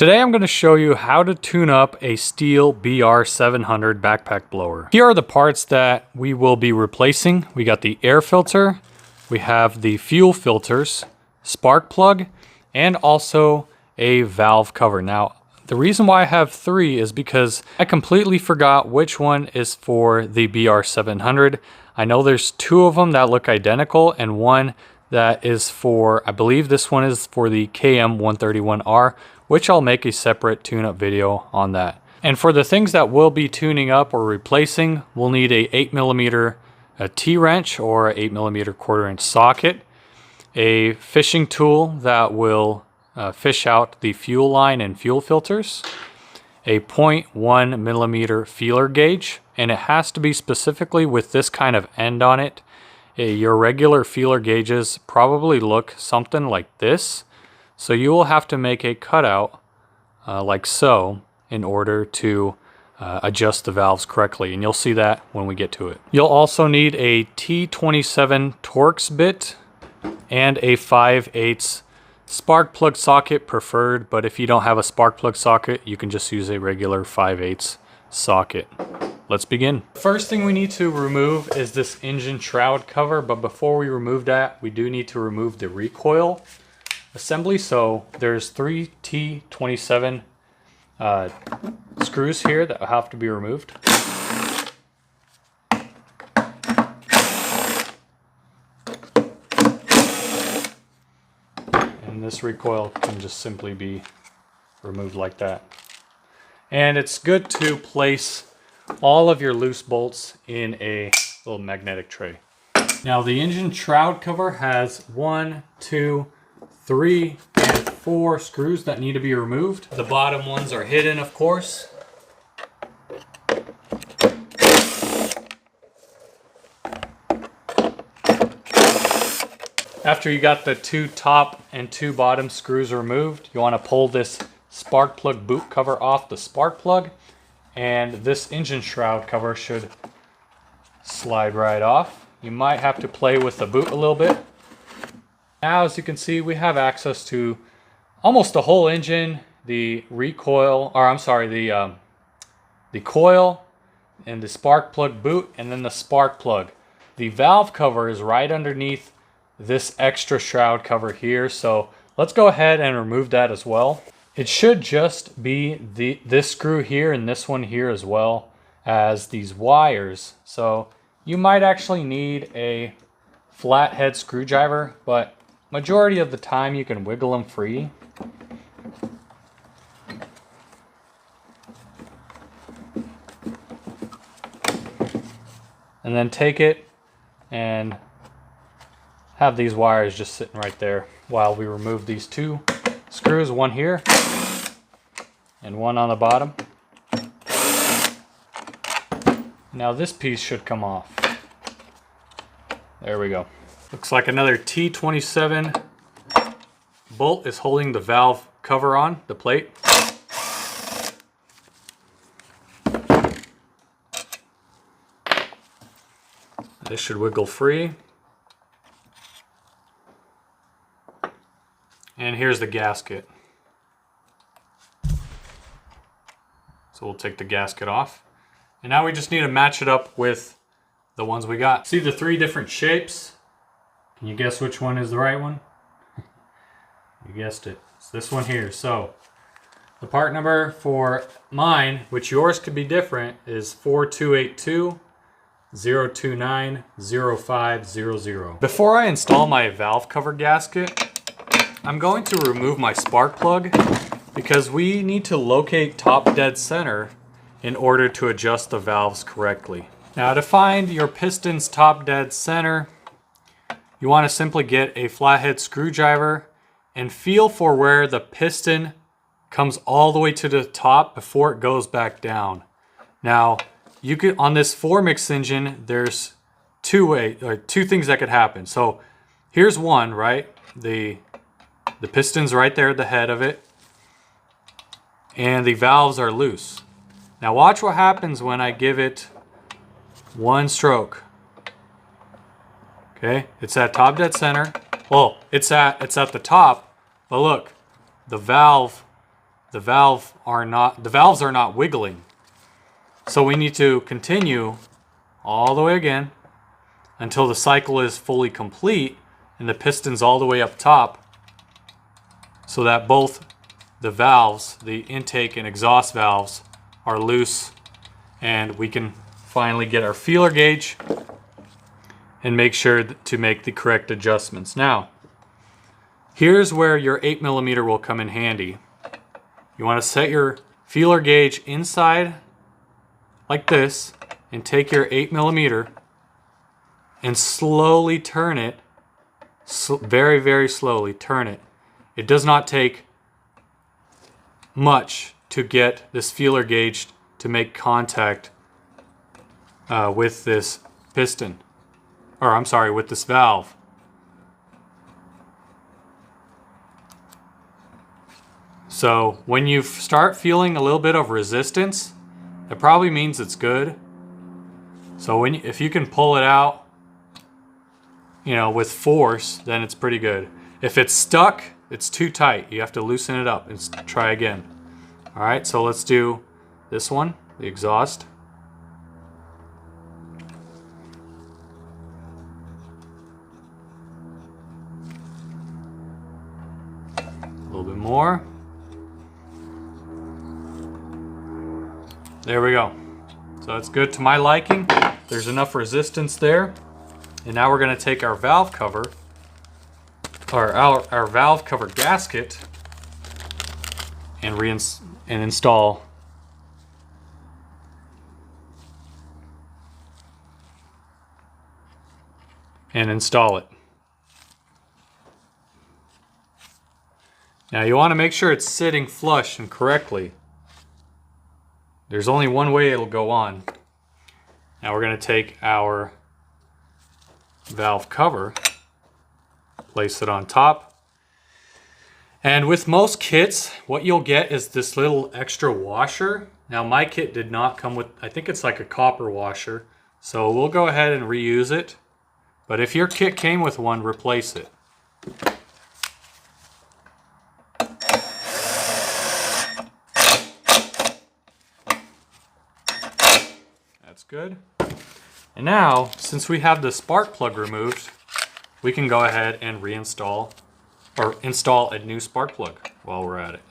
Today I'm going to show you how to tune up a Stihl BR700 backpack blower. Here are the parts that we will be replacing. We got the air filter, we have the fuel filters, spark plug, and also a valve cover. Now, the reason why I have three is because I completely forgot which one is for the BR700. I know there's two of them that look identical and one that is for, I believe this one is for the KM131R, which I'll make a separate tune-up video on that. And for the things that we'll be tuning up or replacing, we'll need a 8mm T-wrench or 8mm 1/4" socket, a fishing tool that will fish out the fuel line and fuel filters, a 0.1mm feeler gauge, and it has to be specifically with this kind of end on it. Your regular feeler gauges probably look something like this. So you will have to make a cutout like so in order to adjust the valves correctly, and you'll see that when we get to it. You'll also need a T27 Torx bit and a 5/8 spark plug socket preferred, but if you don't have a spark plug socket, you can just use a regular 5/8 socket. Let's begin. First thing we need to remove is this engine shroud cover, but before we remove that, we do need to remove the recoil assembly. So there's 3 T27 screws here that have to be removed. And this recoil can just simply be removed like that. And it's good to place all of your loose bolts in a little magnetic tray. Now the engine shroud cover has 1, 2, 3, and 4 screws that need to be removed. The bottom ones are hidden, of course. After you got the 2 top and 2 bottom screws removed, you want to pull this spark plug boot cover off the spark plug, and this engine shroud cover should slide right off. You might have to play with the boot a little bit. Now, as you can see, we have access to almost the whole engine, the recoil, or I'm sorry, the coil and the spark plug boot, and then the spark plug. The valve cover is right underneath this extra shroud cover here, so let's go ahead and remove that as well. It should just be this screw here and this one here, as well as these wires. So you might actually need a flathead screwdriver, but majority of the time you can wiggle them free. And then take it and have these wires just sitting right there while we remove these 2 screws, one here and one on the bottom. Now this piece should come off. There we go. Looks like another T27 bolt is holding the valve cover on, the plate. This should wiggle free. And here's the gasket. So we'll take the gasket off. And now we just need to match it up with the ones we got. See the 3 different shapes? Can you guess which one is the right one? You guessed it. It's this one here. So the part number for mine, which yours could be different, is 4282 029 0500. Before I install my valve cover gasket, I'm going to remove my spark plug because we need to locate top dead center in order to adjust the valves correctly. Now, to find your piston's top dead center, you want to simply get a flathead screwdriver and feel for where the piston comes all the way to the top before it goes back down. Now, you could, on this 4-mix engine, there's two things that could happen. So here's one, right? The piston's right there at the head of it, and the valves are loose. Now watch what happens when I give it 1 stroke. Okay, it's at top dead center. Well, it's at the top, but look, the valve the valves are not wiggling. So we need to continue all the way again until the cycle is fully complete and the piston's all the way up top, so that both the valves, the intake and exhaust valves, are loose, and we can finally get our feeler gauge and make sure to make the correct adjustments. Now, here's where your 8mm will come in handy. You want to set your feeler gauge inside like this and take your 8mm and slowly turn it, very, very slowly turn it. It does not take much to get this feeler gauge to make contact with this piston, or I'm sorry, with this valve. So when you start feeling a little bit of resistance, it probably means it's good. So if you can pull it out, you know, with force, then it's pretty good. If it's stuck, it's too tight. You have to loosen it up and try again. All right, so let's do this one, the exhaust. A little bit more. There we go. So that's good to my liking. There's enough resistance there. And now we're going to take our valve cover, or our valve cover gasket, and install it. Now you want to make sure it's sitting flush and correctly. There's only one way it'll go on. Now we're going to take our valve cover, place it on top. And with most kits, what you'll get is this little extra washer. Now my kit did not come with, I think it's like a copper washer. So we'll go ahead and reuse it. But if your kit came with one, replace it. That's good. And now, since we have the spark plug removed, we can go ahead and reinstall or install a new spark plug while we're at it.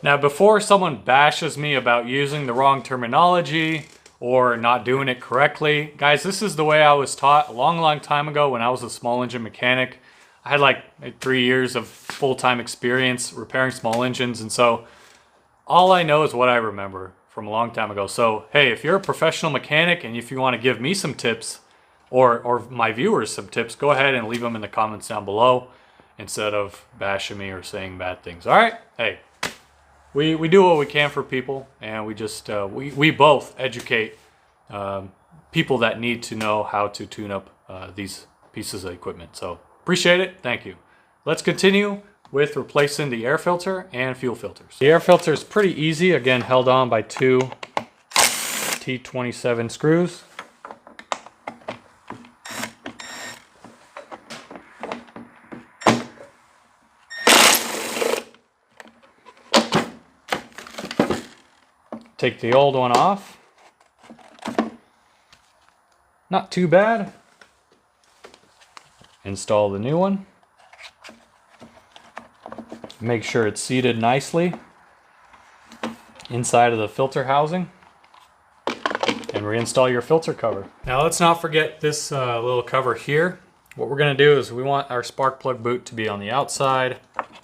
Now, before someone bashes me about using the wrong terminology or not doing it correctly, guys, this is the way I was taught a long, long time ago when I was a small engine mechanic. I had like 3 years of full-time experience repairing small engines, and so all I know is what I remember from a long time ago. So, hey, if you're a professional mechanic and if you want to give me some tips or my viewers some tips, go ahead and leave them in the comments down below instead of bashing me or saying bad things. All right? Hey, we do what we can for people, and we just, we both educate people that need to know how to tune up these pieces of equipment. So, appreciate it. Thank you. Let's continue with replacing the air filter and fuel filters. The air filter is pretty easy, again held on by 2 T27 screws. Take the old one off. Not too bad. Install the new one. Make sure it's seated nicely inside of the filter housing, and reinstall your filter cover. Now let's not forget this little cover here. What we're going to do is we want our spark plug boot to be on the outside,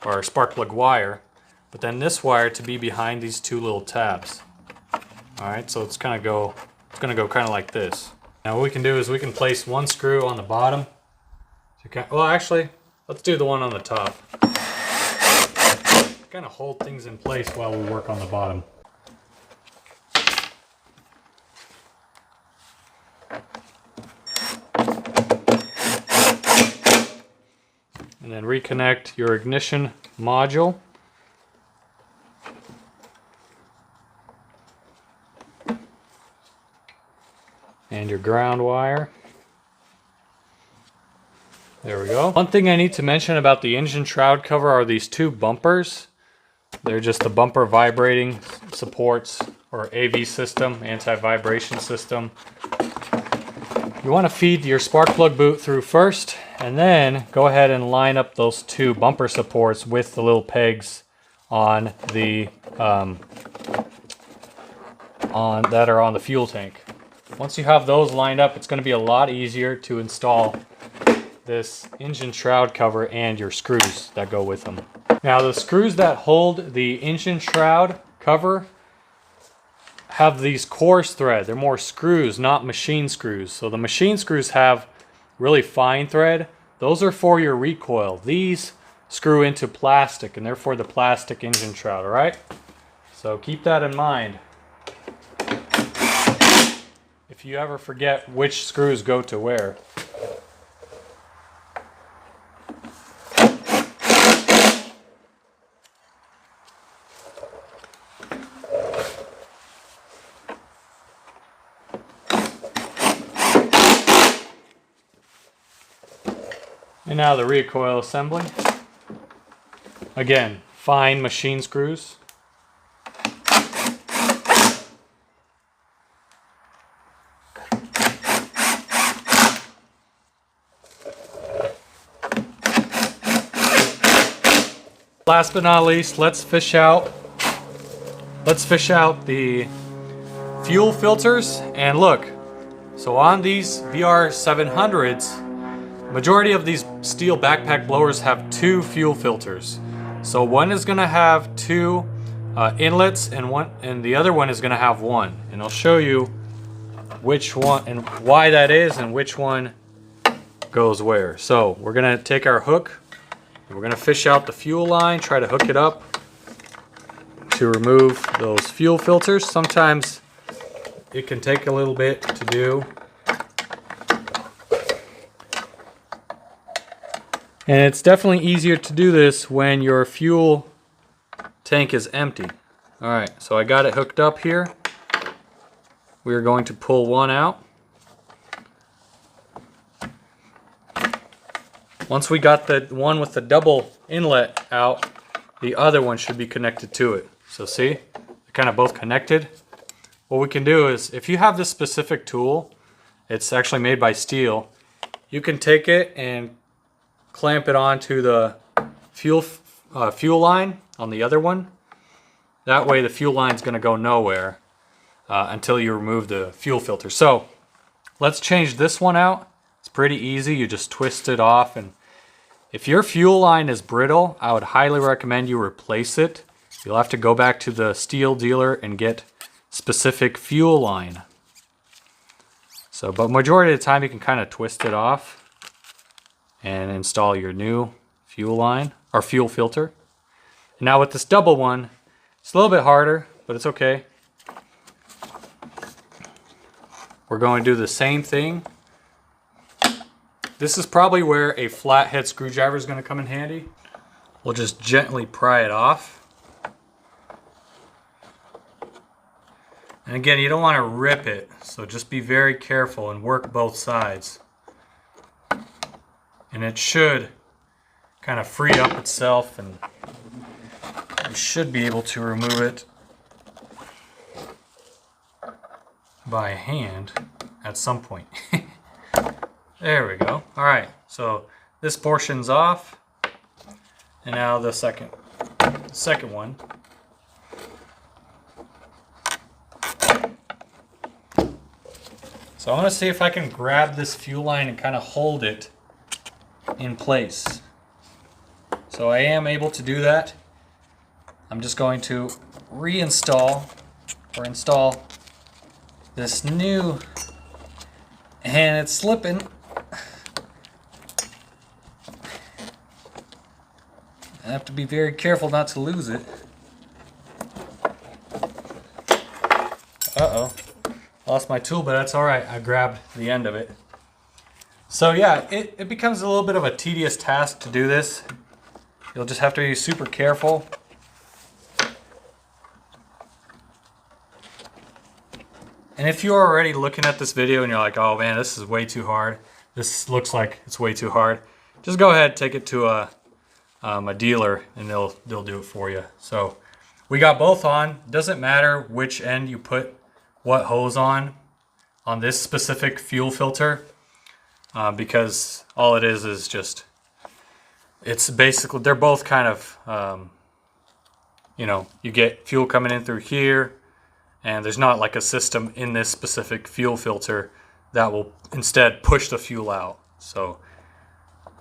or our spark plug wire, but then this wire to be behind these two little tabs. All right, so it's going to go kind of like this. Now what we can do is we can place one screw on the bottom. Well, actually, let's do the one on the top. Kind of hold things in place while we work on the bottom. And then reconnect your ignition module. And your ground wire. There we go. One thing I need to mention about the engine shroud cover are these two bumpers. They're just the bumper vibrating supports or AV system, anti-vibration system. You want to feed your spark plug boot through first, and then go ahead and line up those two bumper supports with the little pegs on the that are on the fuel tank. Once you have those lined up, it's going to be a lot easier to install this engine shroud cover and your screws that go with them. Now the screws that hold the engine shroud cover have these coarse thread. They're more screws, not machine screws. So the machine screws have really fine thread. Those are for your recoil. These screw into plastic, and they're for the plastic engine shroud, all right? So keep that in mind. If you ever forget which screws go to where. And now the recoil assembly. Again, fine machine screws. Last but not least, let's fish out the fuel filters. And look, so on these BR700s, majority of these Stihl backpack blowers have two fuel filters. So one is going to have two inlets, and the other one is going to have one. And I'll show you which one and why that is, and which one goes where. So we're going to take our hook. We're going to fish out the fuel line, try to hook it up to remove those fuel filters. Sometimes it can take a little bit to do. And it's definitely easier to do this when your fuel tank is empty. All right, so I got it hooked up here. We're going to pull one out. Once we got the one with the double inlet out, the other one should be connected to it. So see, they're kind of both connected. What we can do is, if you have this specific tool, it's actually made by Stihl, you can take it and clamp it onto the fuel line on the other one. That way the fuel line is going to go nowhere until you remove the fuel filter. So let's change this one out. It's pretty easy. You just twist it off, and if your fuel line is brittle, I would highly recommend you replace it. You'll have to go back to the Stihl dealer and get specific fuel line. So, but majority of the time you can kind of twist it off and install your new fuel line or fuel filter. And now with this double one, it's a little bit harder, but it's okay. We're going to do the same thing. This is probably where a flathead screwdriver is going to come in handy. We'll just gently pry it off. And again, you don't want to rip it, so just be very careful and work both sides. And it should kind of free up itself, and you should be able to remove it by hand at some point. There we go. All right, so this portion's off, and now the second one. So I'm going to see if I can grab this fuel line and kind of hold it in place. So I am able to do that. I'm just going to reinstall or install this new, and it's slipping. I have to be very careful not to lose it. Uh-oh. Lost my tool, but that's all right. I grabbed the end of it. So yeah, it becomes a little bit of a tedious task to do this. You'll just have to be super careful. And if you're already looking at this video and you're like, oh man, this is way too hard. This looks like it's way too hard. Just go ahead, take it to a dealer, and they'll do it for you. So We got both on. Doesn't matter which end you put what hose on this specific fuel filter, because all it is just, it's basically, they're both kind of, you know, you get fuel coming in through here, and there's not like a system in this specific fuel filter that will instead push the fuel out. So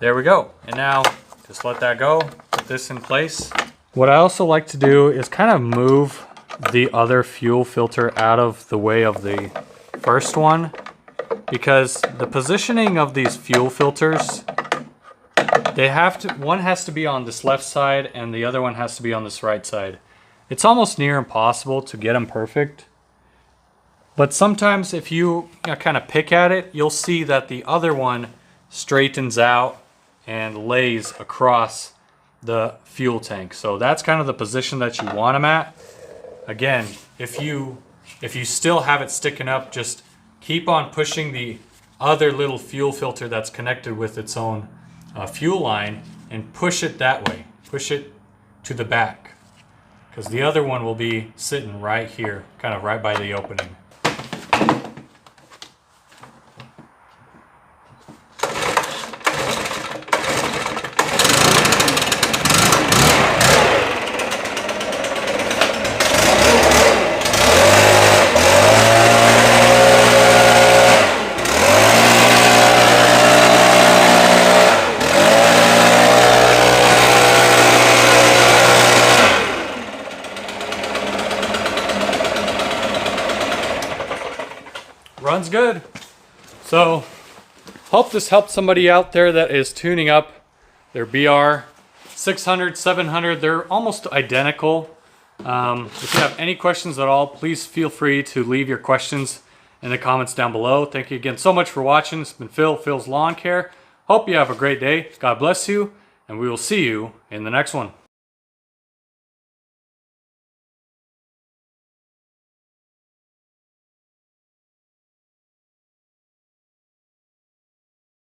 there we go. And now just let that go, put this in place. What I also like to do is kind of move the other fuel filter out of the way of the first one, because the positioning of these fuel filters, they have to, one has to be on this left side and the other one has to be on this right side. It's almost near impossible to get them perfect. But sometimes if you kind of pick at it, you'll see that the other one straightens out and lays across the fuel tank. So that's kind of the position that you want them at. Again, if you still have it sticking up, just keep on pushing the other little fuel filter that's connected with its own fuel line and push it that way. Push it to the back, because the other one will be sitting right here, kind of right by the opening. Runs good. So hope this helped somebody out there that is tuning up their BR600, 700. They're almost identical. If you have any questions at all, please feel free to leave your questions in the comments down below. Thank you again so much for watching. It's been Phil's Lawn Care. Hope you have a great day. God bless you, and we will see you in the next one.